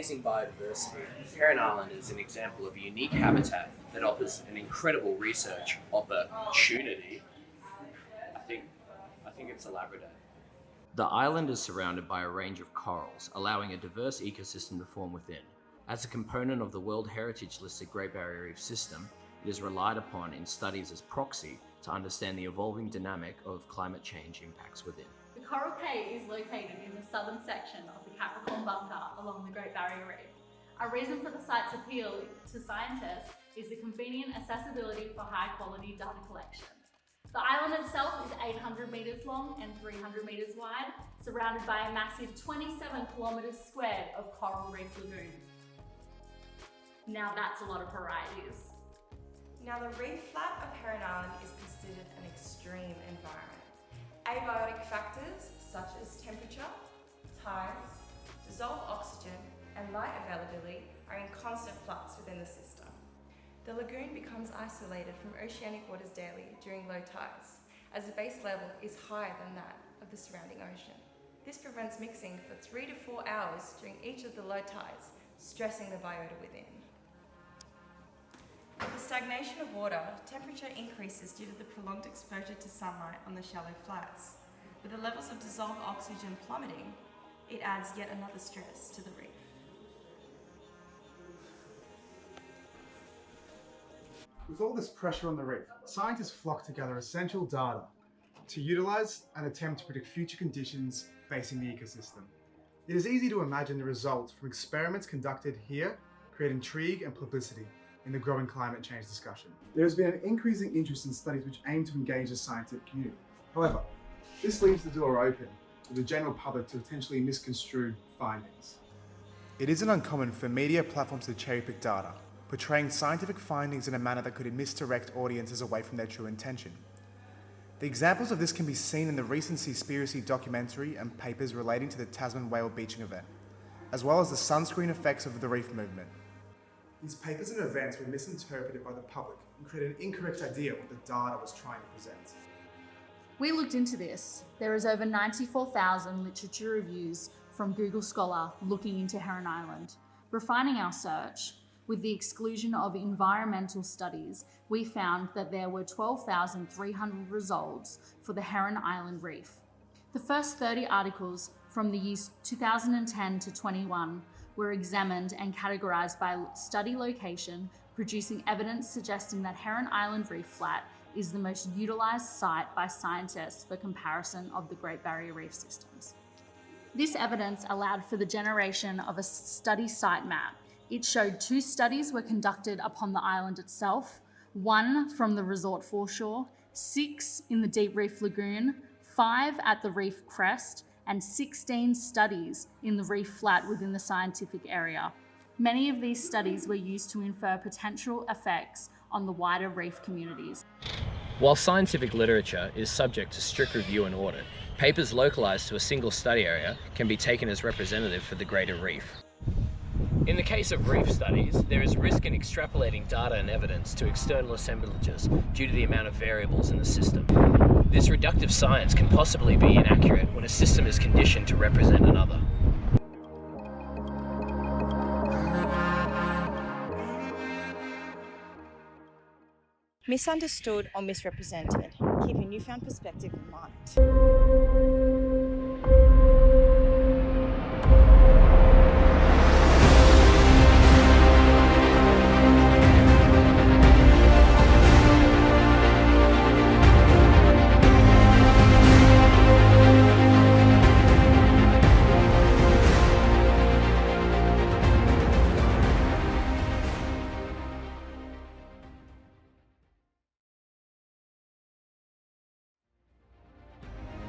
amazing biodiversity, Heron Island is an example of a unique habitat that offers an incredible research opportunity. I think it's a Labrador. The island is surrounded by a range of corals, allowing a diverse ecosystem to form within. As a component of the World Heritage listed Great Barrier Reef system, it is relied upon in studies as proxy to understand the evolving dynamic of climate change impacts within. The Coral Cay is located in the southern section of the Capricorn Bunker along the Great Barrier Reef. A reason for the site's appeal to scientists is the convenient accessibility for high-quality data collection. The island itself is 800 metres long and 300 metres wide, surrounded by a massive 27 kilometres squared of coral reef lagoon. Now that's a lot of varieties. Now the reef flat of Heron Island is considered an extreme environment. Abiotic factors such as temperature, tides, dissolved oxygen and light availability are in constant flux within the system. The lagoon becomes isolated from oceanic waters daily during low tides, as the base level is higher than that of the surrounding ocean. This prevents mixing for 3 to 4 hours during each of the low tides, stressing the biota within. With the stagnation of water, temperature increases due to the prolonged exposure to sunlight on the shallow flats. With the levels of dissolved oxygen plummeting, it adds yet another stress to the reef. With all this pressure on the reef, scientists flock to gather essential data to utilise and attempt to predict future conditions facing the ecosystem. It is easy to imagine the results from experiments conducted here create intrigue and publicity in the growing climate change discussion. There has been an increasing interest in studies which aim to engage the scientific community. However, this leaves the door open to the general public to potentially misconstrue findings. It isn't uncommon for media platforms to cherry-pick data, portraying scientific findings in a manner that could misdirect audiences away from their true intention. The examples of this can be seen in the recent Seaspiracy documentary and papers relating to the Tasman whale beaching event, as well as the sunscreen effects of the reef movement. These papers and events were misinterpreted by the public and created an incorrect idea of what the data was trying to present. We looked into this. There is over 94,000 literature reviews from Google Scholar looking into Heron Island. Refining our search, with the exclusion of environmental studies, we found that there were 12,300 results for the Heron Island Reef. The first 30 articles from the years 2010 to 21 were examined and categorised by study location, producing evidence suggesting that Heron Island Reef Flat is the most utilised site by scientists for comparison of the Great Barrier Reef systems. This evidence allowed for the generation of a study site map. It showed 2 studies were conducted upon the island itself, 1 from the resort foreshore, 6 in the Deep Reef Lagoon, 5 at the reef crest, and 16 studies in the reef flat within the scientific area. Many of these studies were used to infer potential effects on the wider reef communities. While scientific literature is subject to strict review and audit, papers localised to a single study area can be taken as representative for the greater reef. In the case of reef studies, there is risk in extrapolating data and evidence to external assemblages due to the amount of variables in the system. This reductive science can possibly be inaccurate when a system is conditioned to represent another. Misunderstood or misrepresented. Keep your newfound perspective in mind.